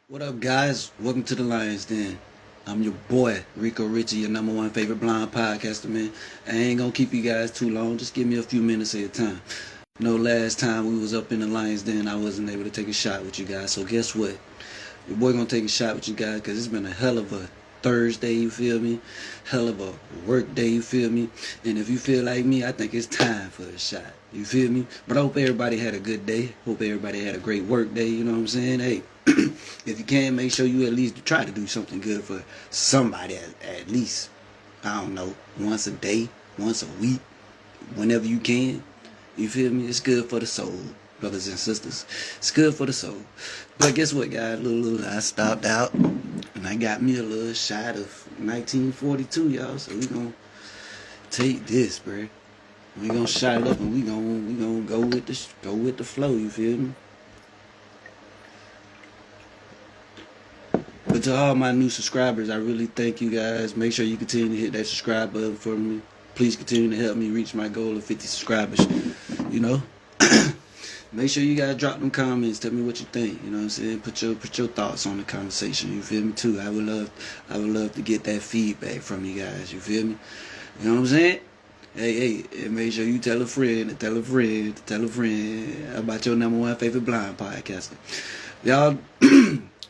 What up, guys? Welcome to the Lions Den. I'm your boy, Rico Richie, your number one favorite blind podcaster, man. I ain't gonna keep you guys too long. Just give me a few minutes at a time. Last time we was up in the Lions Den, I wasn't able to take a shot with you guys. So guess what? Your boy gonna take a shot with you guys because it's been a hell of a Thursday, you feel me? Hell of a work day, you feel me? And if you feel like me, I think it's time for a shot, you feel me? But I hope everybody had a good day. Hope everybody had a great work day, you know what I'm saying? Hey, if you can, make sure you at least try to do something good for somebody at least, I don't know, once a day, once a week, whenever you can. You feel me? It's good for the soul, brothers and sisters. It's good for the soul. But guess what, guys? I stopped out and I got me a little shot of 1942, y'all. So we gonna take this, bro. We gonna shot it up and we gonna go with the flow. You feel me? But to all my new subscribers, I really thank you guys. Make sure you continue to hit that subscribe button for me. Please continue to help me reach my goal of 50 subscribers. You know, make sure you guys drop them comments. Tell me what you think. You know what I'm saying? Put your thoughts on the conversation. You feel me too? I would love to get that feedback from you guys. You feel me? You know what I'm saying? Hey, and make sure you tell a friend about your number one favorite blind podcaster. Y'all,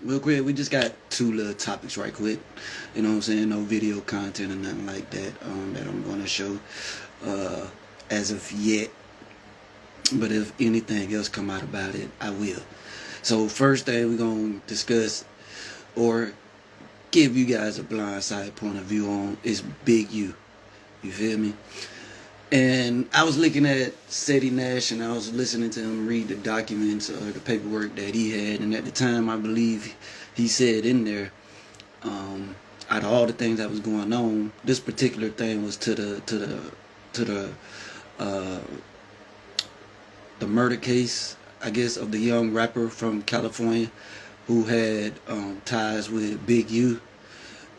real quick, we just got two little topics right quick. You know what I'm saying? No video content or nothing like that that I'm going to show as of yet. But if anything else come out about it, I will. So first thing we're going to discuss or give you guys a blindside point of view on is Big U. You feel me? And I was looking at Seti Nash and I was listening to him read the documents or the paperwork that he had. And at the time, I believe he said in there, out of all the things that was going on, this particular thing was to the murder case, I guess, of the young rapper from California who had ties with Big U.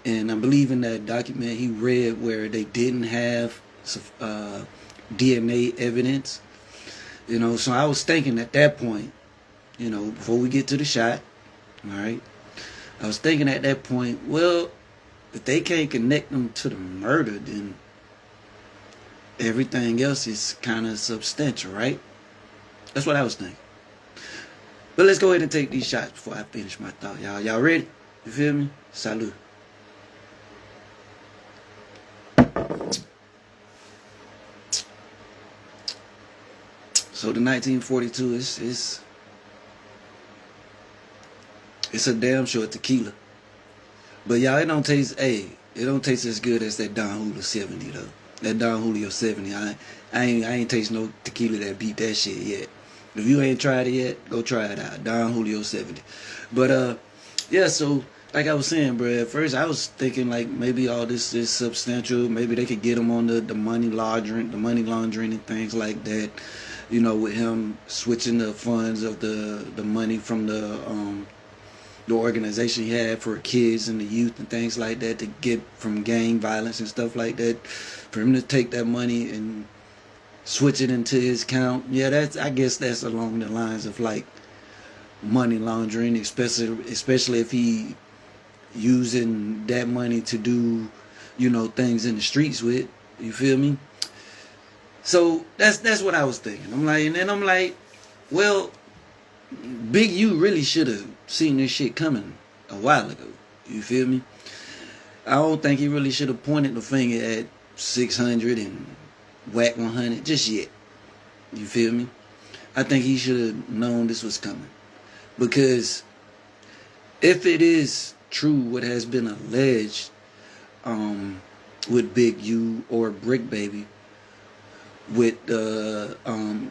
And I believe in that document he read where they didn't have DNA evidence. You know, so I was thinking at that point, you know, before we get to the shot, all right, I was thinking at that point, well, if they can't connect them to the murder, then everything else is kind of substantial, right? That's what I was thinking. But let's go ahead and take these shots before I finish my thought, y'all. Y'all ready? You feel me? Salute. So the 1942 is it's a damn short tequila. But y'all, it don't taste as good as that Don Julio 70 though. That Don Julio 70, I ain't taste no tequila that beat that shit yet. If you ain't tried it yet, go try it out. Don Julio 70. But yeah, so like I was saying, bro, at first I was thinking like maybe all this is substantial. Maybe they could get him on the money laundering and things like that. You know, with him switching the funds of the money from the organization he had for kids and the youth and things like that to get from gang violence and stuff like that. For him to take that money and switch it into his account, yeah, I guess that's along the lines of like money laundering, especially if he using that money to do, you know, things in the streets with. You feel me? So that's what I was thinking. I'm like, well, Big U really should have seen this shit coming a while ago. You feel me? I don't think he really should have pointed the finger at 600 and whack 100 just yet. You feel me? I think he should have known this was coming. Because if it is true what has been alleged with Big U or Brick Baby, with the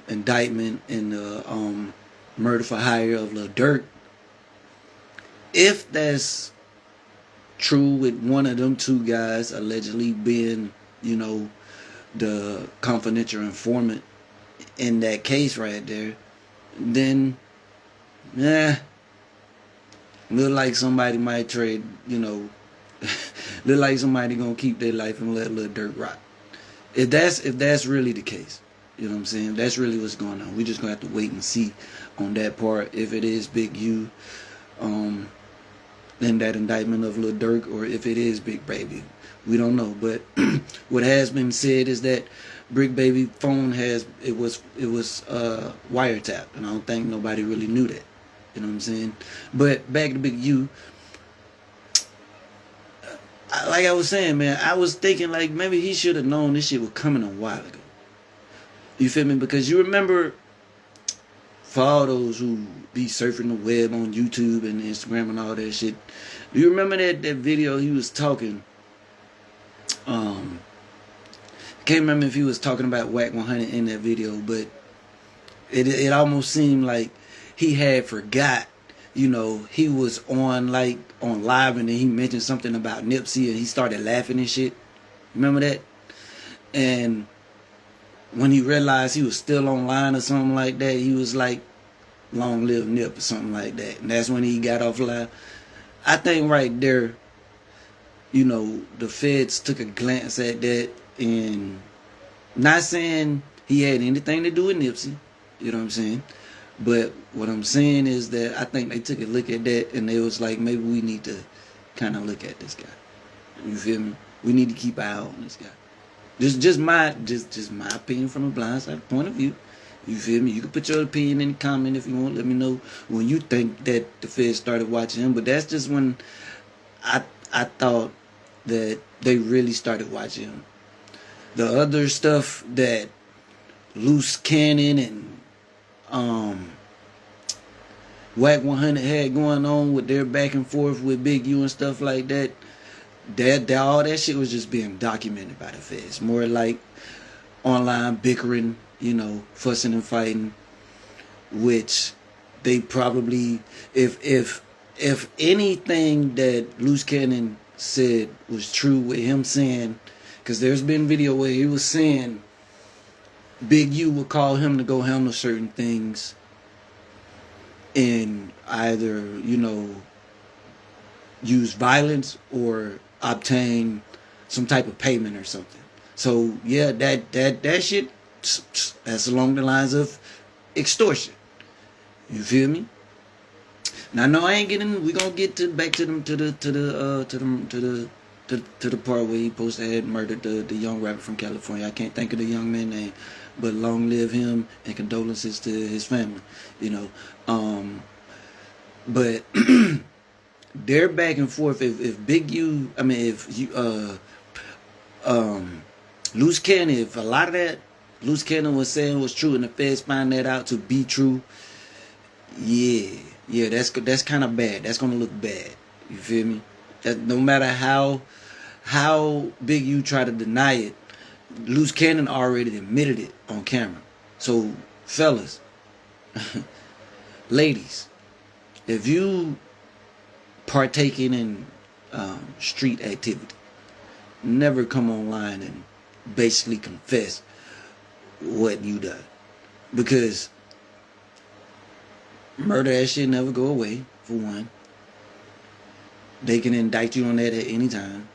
indictment and the murder for hire of Lil Durk, if that's true with one of them two guys allegedly being, you know, the confidential informant in that case right there, then look like somebody might trade, you know, look like somebody gonna keep their life and let Lil Durk rock. If that's really the case, you know what I'm saying? That's really what's going on. We just gonna have to wait and see on that part. If it is Big U in that indictment of Lil Durk, or if it is Big Baby. We don't know. But what has been said is that Big Baby phone was wiretapped, and I don't think nobody really knew that. You know what I'm saying? But back to Big U. Like I was saying, man, I was thinking like maybe he should have known this shit was coming a while ago. You feel me? Because you remember, for all those who be surfing the web on YouTube and Instagram and all that shit, do you remember that video he was talking? Can't remember if he was talking about Whack 100 in that video, but it almost seemed like he had forgot. You know, he was on live, and then he mentioned something about Nipsey, and he started laughing and shit. Remember that? And when he realized he was still online or something like that, he was like, "Long live Nip" or something like that. And that's when he got off live. I think right there, you know, the feds took a glance at that, and not saying he had anything to do with Nipsey, you know what I'm saying? But what I'm saying is that I think they took a look at that, and they was like, maybe we need to kind of look at this guy. You feel me? We need to keep an eye on this guy. Just my opinion from a blindside point of view. You feel me? You can put your opinion in the comment if you want. Let me know when you think that the feds started watching him. But that's just when I thought that they really started watching him. The other stuff that Loose Cannon and Whack 100 had going on with their back and forth with Big U and stuff like that, all that shit was just being documented by the feds. More like online bickering, you know, fussing and fighting, which they probably, if anything that Loose Cannon said was true with him saying, because there's been video where he was saying Big U would call him to go handle certain things and either, you know, use violence or obtain some type of payment or something. So yeah, that shit, that's along the lines of extortion. You feel me? Now, no, I ain't getting. We gonna get back to the part where he supposed to have murdered the young rapper from California. I can't think of the young man's name, but long live him and condolences to his family. You know, but they're back and forth. If Big U, I mean, if you Loose Cannon, if a lot of that Loose Cannon was saying was true, and the feds find that out to be true, yeah, that's kind of bad. That's gonna look bad. You feel me? That no matter how Big U try to deny it, Loose Cannon already admitted it on camera. So, fellas, ladies, if you partaking in street activity, never come online and basically confess what you done, because murder, that shit never go away. For one, they can indict you on that at any time,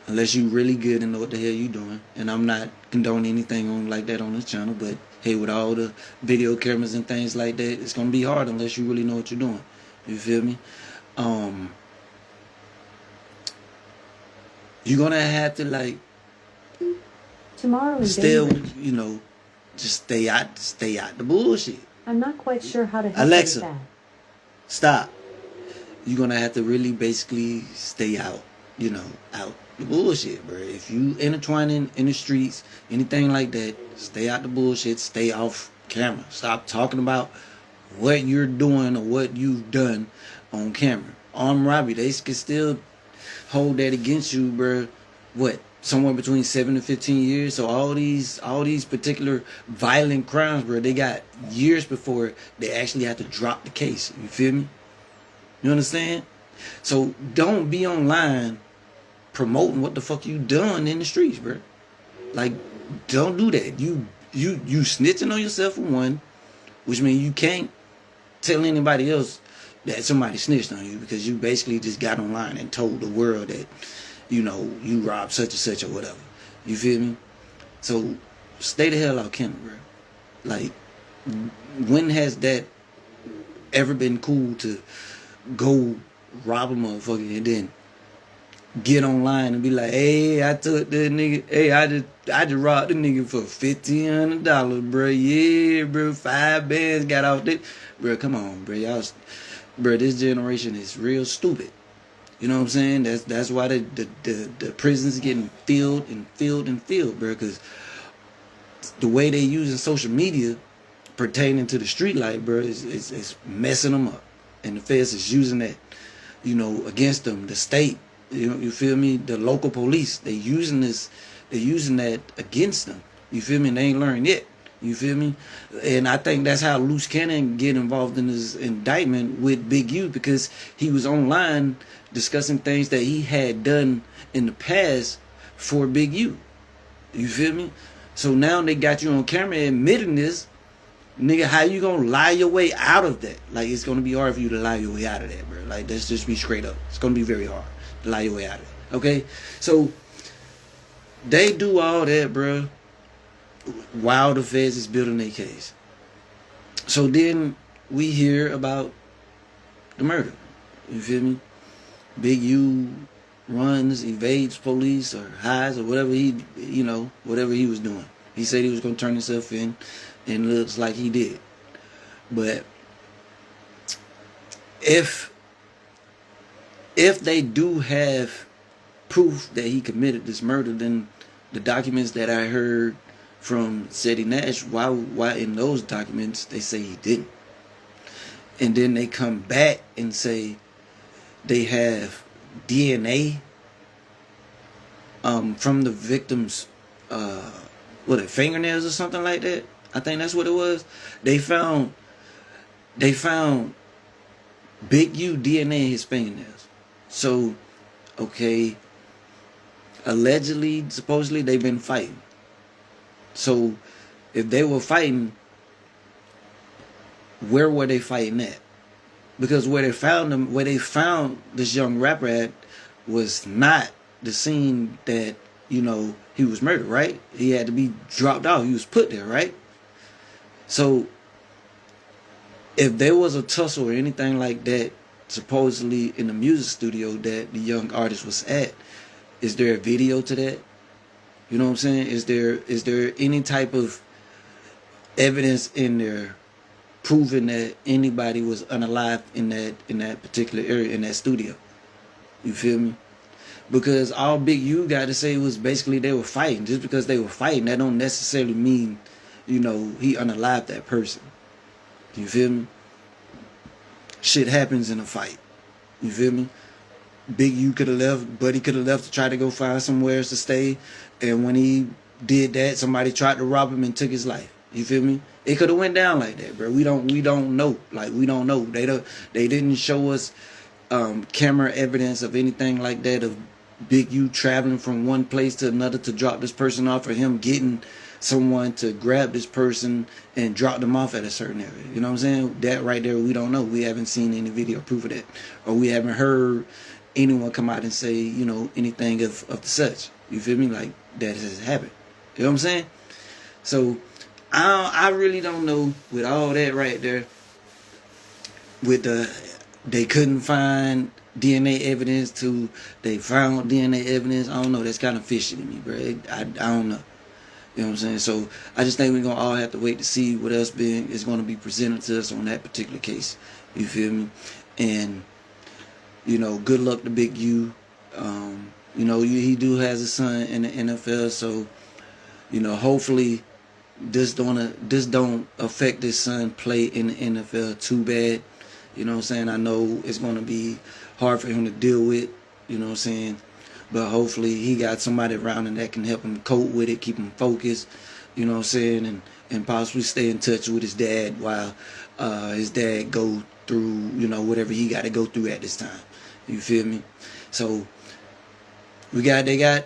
unless you really good and know what the hell you doing. And I'm not condoning anything on like that on this channel, but hey, with all the video cameras and things like that, it's gonna be hard unless you really know what you're doing. You feel me? You're gonna have to like tomorrow still, you know, just stay out the bullshit. I'm not quite sure how to help Alexa, that. stop. You're gonna have to really basically stay out, you know, out the bullshit, bro. If you intertwining in the streets, anything like that, stay out the bullshit, stay off camera. Stop talking about what you're doing or what you've done on camera. Armed robbery, they can still hold that against you, bro. What? Somewhere between 7 to 15 years. So all these particular violent crimes, bro, they got years before they actually have to drop the case. You feel me? You understand? So don't be online promoting what the fuck you done in the streets, bro. Like, don't do that. You snitching on yourself for one, which means you can't tell anybody else that somebody snitched on you, because you basically just got online and told the world that, you know, you robbed such and such or whatever. You feel me? So stay the hell out camera, bro. Like, when has that ever been cool to go rob a motherfucker and then get online and be like, hey, I took that nigga, hey, I just robbed the nigga for $1,500, bro. Yeah, bro, 5 bands got off that. Bro, come on, bro. Bro, this generation is real stupid. You know what I'm saying? That's why the prisons getting filled and filled and filled, bro. Because the way they using social media pertaining to the street life, bro, is messing them up. And the feds is using that, you know, against them. The state, you know, you feel me? The local police, they using that against them. You feel me? And they ain't learned yet. You feel me? And I think that's how Loose Cannon get involved in his indictment with Big U, because he was online discussing things that he had done in the past for Big U. You feel me? So now they got you on camera admitting this. Nigga, how you gonna lie your way out of that? Like, it's gonna be hard for you to lie your way out of that, bro. Like, let's just be straight up. It's gonna be very hard to lie your way out of it. Okay? So they do all that, bro, while the feds is building their case. So then we hear about the murder. You feel me? Big U runs, evades police or hides or whatever whatever he was doing. He said he was going to turn himself in, and it looks like he did. But if they do have proof that he committed this murder, then the documents that I heard from Seti Nash, why in those documents they say he didn't? And then they come back and say they have DNA from the victim's fingernails or something like that. I think that's what it was. They found Big U DNA in his fingernails. So, okay, allegedly, supposedly they've been fighting. So if they were fighting, where were they fighting at? Because where they found this young rapper at was not the scene that, you know, he was murdered, right? He had to be dropped off. He was put there, right? So if there was a tussle or anything like that, supposedly in the music studio that the young artist was at, is there a video to that? You know what I'm saying? Is there any type of evidence in there proving that anybody was unalive in that particular area, in that studio? You feel me? Because all Big U got to say was basically they were fighting. Just because they were fighting, that don't necessarily mean, you know, he unalived that person. You feel me? Shit happens in a fight. You feel me? Big U could have left, Buddy could have left to try to go find somewhere else to stay. And when he did that, somebody tried to rob him and took his life. You feel me? It could have went down like that, bro. We don't know. Like, we don't know. They didn't show us camera evidence of anything like that, of Big U traveling from one place to another to drop this person off, or him getting someone to grab this person and drop them off at a certain area. You know what I'm saying? That right there, we don't know. We haven't seen any video proof of that. Or we haven't heard anyone come out and say, you know, anything of the such. You feel me? Like, that has happened. You know what I'm saying? So I really don't know, with all that right there, with they couldn't find DNA evidence to they found DNA evidence. I don't know. That's kind of fishy to me, bro. I don't know. You know what I'm saying? So I just think we're going to all have to wait to see what else is going to be presented to us on that particular case. You feel me? And, you know, good luck to Big U. You know, he do has a son in the NFL, so, you know, hopefully this don't affect his son play in the NFL too bad. You know what I'm saying? I know it's going to be hard for him to deal with, you know what I'm saying? But hopefully he got somebody around him that can help him cope with it, keep him focused, you know what I'm saying? And possibly stay in touch with his dad while his dad go through, you know, whatever he got to go through at this time. You feel me? So they got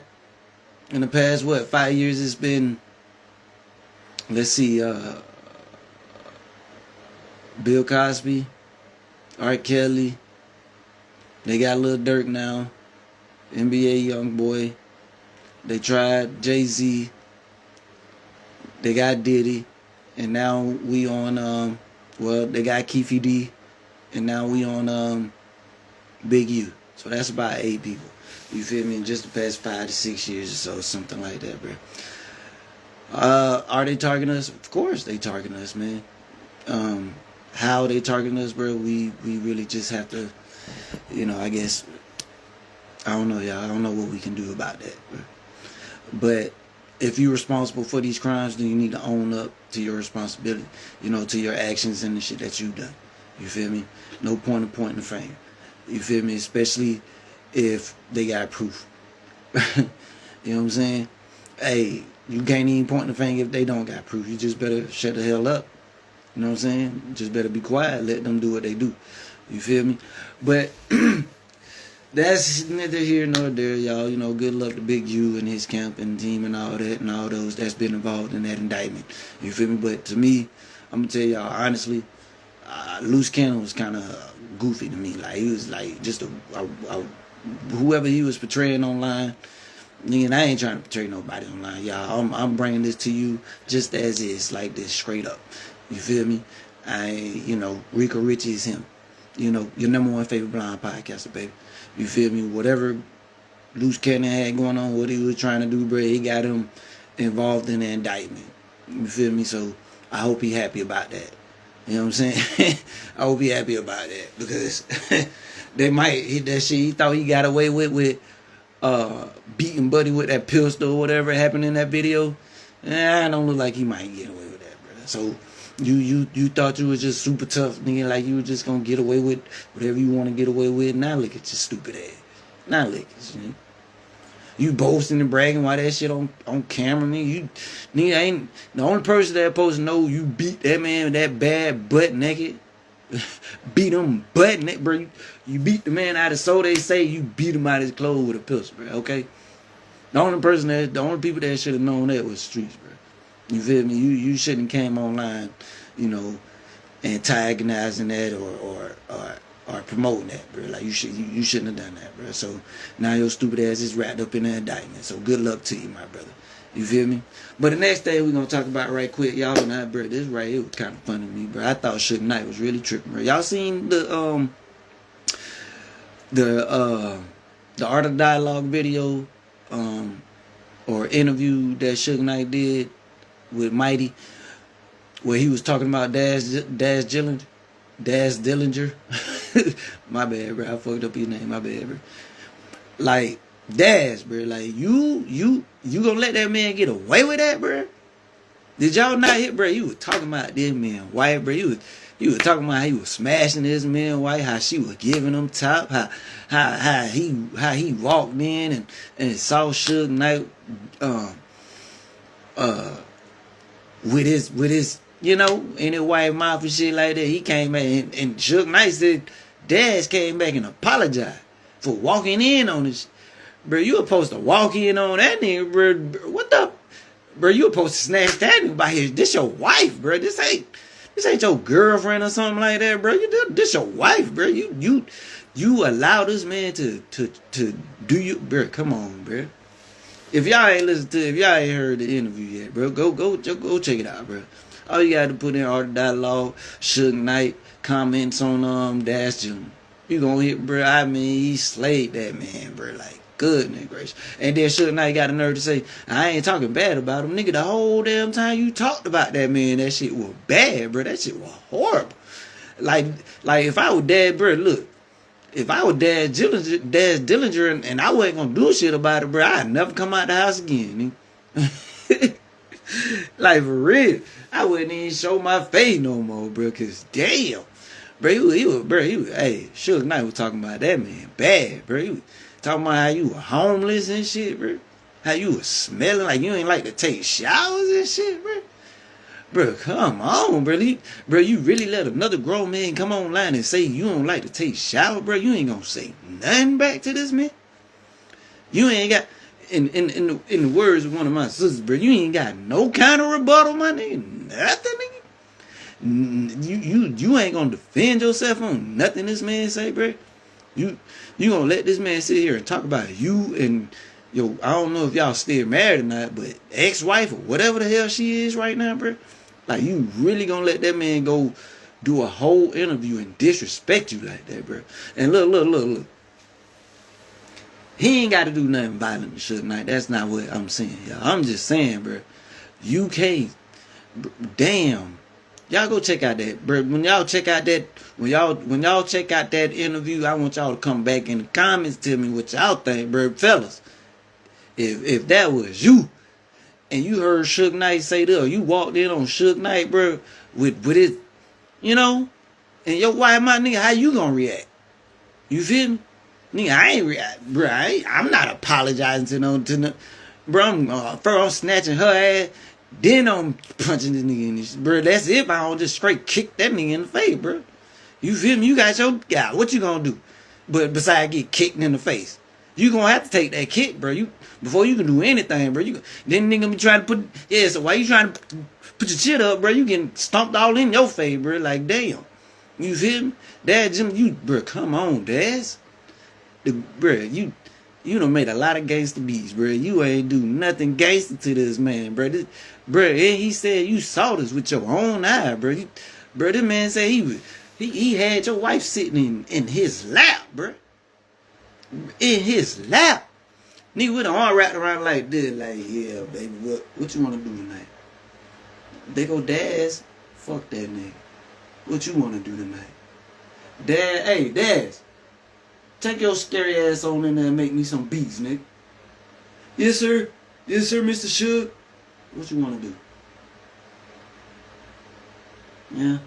in the past, 5 years it's been, let's see, Bill Cosby, R. Kelly, they got Lil Durk now, NBA Youngboy, they tried Jay-Z, they got Diddy, and now we on, they got Keefy D, and now we on Big U. So that's about 8 people. You feel me? In just the past 5 to 6 years or so, something like that, bro. Are they targeting us? Of course they targeting us, man. How they targeting us, bro? We really just have to, I guess, I don't know, y'all. I don't know what we can do about that, bro. But if you're responsible for these crimes, then you need to own up to your responsibility, to your actions and the shit that you've done. You feel me? No point of pointing the finger. You feel me? Especially if they got proof. You know what I'm saying? Hey, you can't even point the finger if they don't got proof. You just better shut the hell up. You know what I'm saying? Just better be quiet. Let them do what they do. You feel me? But that's neither here nor there, y'all. Good luck to Big U and his camp and team and all that and all those that's been involved in that indictment. You feel me? But to me, I'm going to tell y'all honestly, Loose Cannon was kind of goofy to me. Like, he was like just whoever he was portraying online. Nigga, I ain't trying to portray nobody online, y'all. I'm bringing this to you just as is, like this, straight up. You feel me? Rico Richie is him. Your number one favorite blind podcaster, baby. You feel me? Whatever Loose Cannon had going on, what he was trying to do, bro, he got him involved in the indictment. You feel me? So I hope he happy about that. You know what I'm saying? I hope he happy about that because that shit he thought he got away with beating Buddy with that pistol or whatever happened in that video. I don't look like he might get away with that, bro. So you thought you was just super tough, nigga, like you were just gonna get away with whatever you want to get away with. Now look at your stupid ass. Now look at you. You boasting and bragging while that shit on camera, nigga. Nigga ain't the only person that supposed to know you beat that man that bad butt naked. Beat him butt naked, bro. You beat the man out of, so they say, you beat him out of his clothes with a pistol, bro. Okay. The only people that should have known that was streets, bro. You feel me? You shouldn't came online, antagonizing that or promoting that, bro. Like you shouldn't have done that, bro. So now your stupid ass is wrapped up in the indictment. So good luck to you, my brother. You feel me? But the next thing we're gonna talk about right quick, y'all, and bro, this right here was kind of funny to me, bro. I thought Suge Knight was really tripping, bro. Y'all seen the Art of Dialogue video or interview that Suge Knight did with Mighty, where he was talking about Daz Dillinger. My bad, bro. I fucked up your name. My bad, bro. Like, Daz, bro. Like, you gonna let that man get away with that, bro? Did y'all not hear, bro? You was talking about this man white, bro. You was talking about how he was smashing this man white, how she was giving him top, how he walked in and saw Suge Knight with his in his white mouth and shit like that. He came back and Suge Knight said Daz came back and apologized for walking in on this. Bro, you were supposed to walk in on that nigga, bro. What the? Bro, you were supposed to snatch that nigga by his. This your wife, bro. This ain't your girlfriend or something like that, bro. This your wife, bro. You allow this man to do you, bro. Come on, bro. If y'all ain't heard the interview yet, bro, go check it out, bro. All you got to put in Art of Dialogue, Suge Knight, comments on Daz Dillinger. You gonna hit, bro. I mean, he slayed that man, bro. Like, goodness gracious. And then Suge Knight got the nerve to say, I ain't talking bad about him. Nigga, the whole damn time you talked about that man, that shit was bad, bro. That shit was horrible. Like if I was Dad, bro, look. If I was Daz Dillinger and I wasn't gonna do shit about it, bro, I'd never come out the house again, nigga. Like, for real. I wouldn't even show my face no more, bro, cause damn. Bro, he was, hey, Suge Knight was talking about that man bad, bro. He was talking about how you were homeless and shit, bro. How you was smelling like you ain't like to take showers and shit, bro. Bro, come on, bro. Bro, you really let another grown man come online and say you don't like to take shower, bro? You ain't gonna say nothing back to this man. You ain't got, in the words of one of my sisters, bro, you ain't got no kind of rebuttal, my nigga. Nothing, nigga. You ain't gonna defend yourself on nothing this man say, bro. You gonna let this man sit here and talk about you and yo, I don't know if y'all still married or not, but ex-wife or whatever the hell she is right now, bro. Like, you really gonna let that man go do a whole interview and disrespect you like that, bro. And look. He ain't got to do nothing violent to Suge Knight. That's not what I'm saying, y'all. I'm just saying, bro. You can't. Damn. Y'all go check out that, bro. When y'all check out that interview, I want y'all to come back in the comments, tell me what y'all think, bro. Fellas, if that was you, and you heard Suge Knight say that, or you walked in on Suge Knight, bro, with his, you know, and your wife, my nigga, how you gonna react? You feel me? Nigga, I ain't react, bro. I'm not apologizing to no, bro. I'm snatching her ass, then I'm punching this nigga in this, bro. That's if I don't just straight kick that nigga in the face, bro. You feel me? You got your guy. What you gonna do? But besides get kicked in the face, you gonna have to take that kick, bro. Before you can do anything, bro. Then nigga be trying to put. So why you trying to put your shit up, bro? You getting stomped all in your face, bro. Like damn. You feel me? Dad, Jim, bro. Come on, Daz. Bro, you done made a lot of gangster beats, bro. You ain't do nothing gangster to this man, bro. Bro, and he said you saw this with your own eye, bro. Bro, this man said he had your wife sitting in his lap, bro. In his lap. Nigga with the arm wrapped around like this, like, yeah, baby, what you want to do tonight? They go, Daz, fuck that nigga. What you want to do tonight? Daz. Take your scary ass on in there and make me some beats, nigga. Yes, sir. Yes, sir, Mr. Suge. What you want to do? Yeah.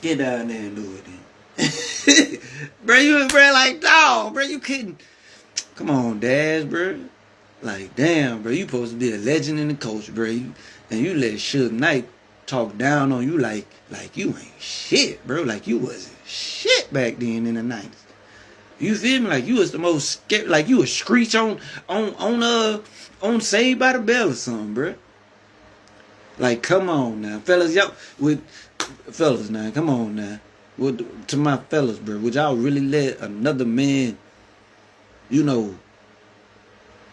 Get down there and do it then. bro, like, dog, bro, you kidding. Come on, Daz, bro. Like, damn, bro, you supposed to be a legend in the culture, bro. And you let Suge Knight talk down on you like you ain't shit, bro. Like you wasn't shit back then in the 90s. You feel me? Like you was the most scared, like you was Screech on Saved by the Bell or something, bro. Like, come on now, fellas, now, come on now. To my fellas, bro, would y'all really let another man, you know,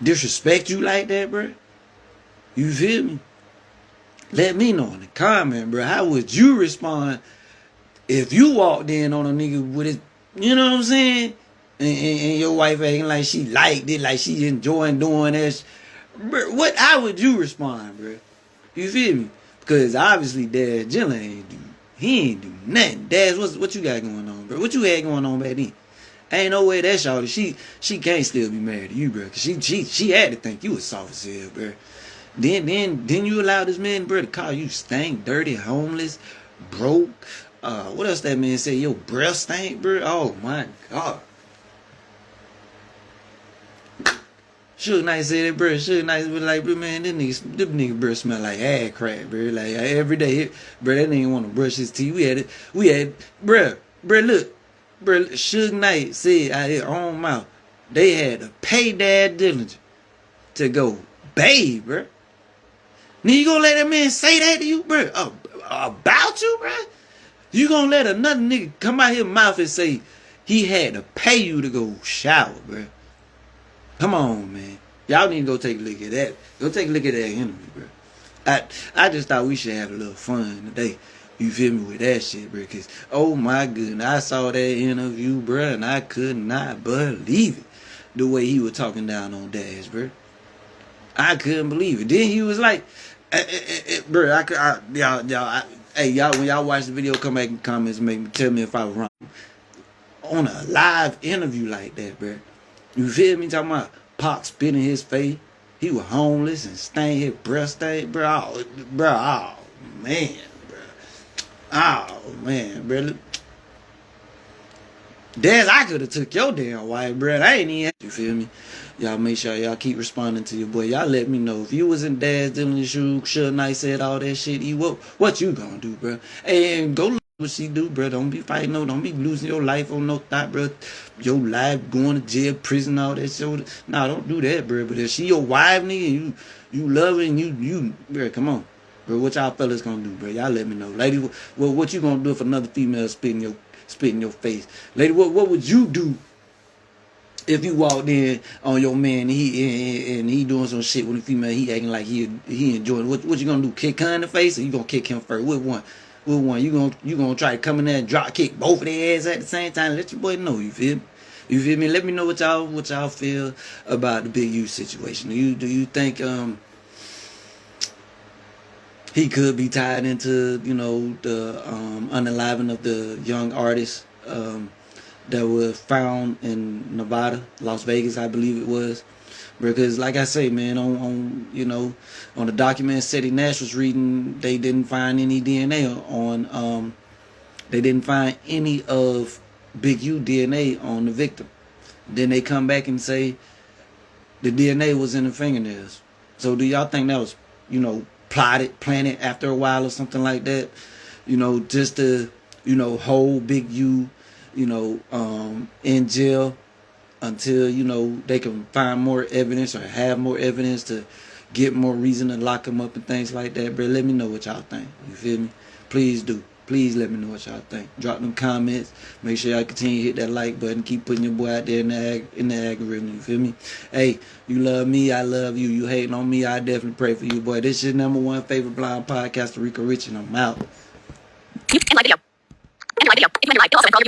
disrespect you like that, bro? You feel me? Let me know in the comment, bro. How would you respond if you walked in on a nigga with his, you know what I'm saying? And your wife acting like she liked it, like she enjoying doing that. Bro, how would you respond, bro? You feel me? Because obviously Daz Dillinger ain't do nothing. Daz, what you got going on, bro? What you had going on back then? Ain't no way that shawty, she can't still be married to you, bro. Cause she had to think you was soft as hell, bro. Then you allow this man, bro, to call you stank, dirty, homeless, broke. What else that man say? Your breath stank, bro. Oh my God. Suge Knight said it, bro. Suge Knight was like, bro, man, this nigga breath smell like ass crack, bro. Like every day, bro, that nigga want to brush his teeth. We had, bro, look, bro. Suge Knight said out his own mouth, they had to pay Daz Dillinger to go bathe, bro. Now you gonna let that man say that to you, bro? About you, bro? You gonna let another nigga come out his mouth and say he had to pay you to go shower, bro? Come on, man. Y'all need to go take a look at that. Go take a look at that interview, bro. I just thought we should have a little fun today. You feel me with that shit, bro? Cause oh my goodness, I saw that interview, bro, and I could not believe it. The way he was talking down on Daz, bro. I couldn't believe it. Then he was like, bro, y'all, when y'all watch the video, come back in the comments and tell me if I was wrong. On a live interview like that, bro. You feel me? Talking about Pac spit in his face. He was homeless and stank, his breath stank, bro. Oh, man, bro. Oh, man, bro. Daz, I could have took your damn wife, bro. I ain't even. You feel me? Y'all make sure y'all keep responding to your boy. Y'all let me know if you was in Daz Dillinger's shoes. Suge Knight said all that shit. What you gonna do, bro? And go look what she do, bro. Don't be fighting don't be losing your life on no thought, bro. Your life going to jail, prison, all that shit. Nah, don't do that, bro. But if she your wife, nigga, you love her and you, bro, come on, bro. What y'all fellas gonna do, bro? Y'all let me know, lady. What you gonna do if another female spit in your face, lady? What would you do if you walked in on your man and he doing some shit with a female, he acting like he enjoying? What you gonna do? Kick her in the face, or you gonna kick him first? What one? What one? You gonna try to come in there and drop kick both of their ass at the same time? Let your boy know. You feel me? You feel me? Let me know what y'all feel about the Big U situation. Do you think he could be tied into, you know, the unaliving of the young artist that was found in Nevada, Las Vegas, I believe it was. Because, like I say, man, on you know, on the document Seti Nash was reading, they didn't find any DNA on. They didn't find any of Big U DNA on the victim. Then they come back and say the DNA was in the fingernails. So do y'all think that was, you know, planted after a while or something like that? You know, just to, you know, hold Big U, you know, in jail until, you know, they can find more evidence or have more evidence to get more reason to lock him up and things like that, bro. Let me know what y'all think. You feel me? Please do. Please let me know what y'all think. Drop them comments. Make sure y'all continue to hit that like button. Keep putting your boy out there in the algorithm. You feel me? Hey, you love me, I love you. You hating on me, I definitely pray for you, boy. This is your #1 favorite blind podcaster, Rico Rich, and I'm out. And like video. And like video. If you like, also follow you.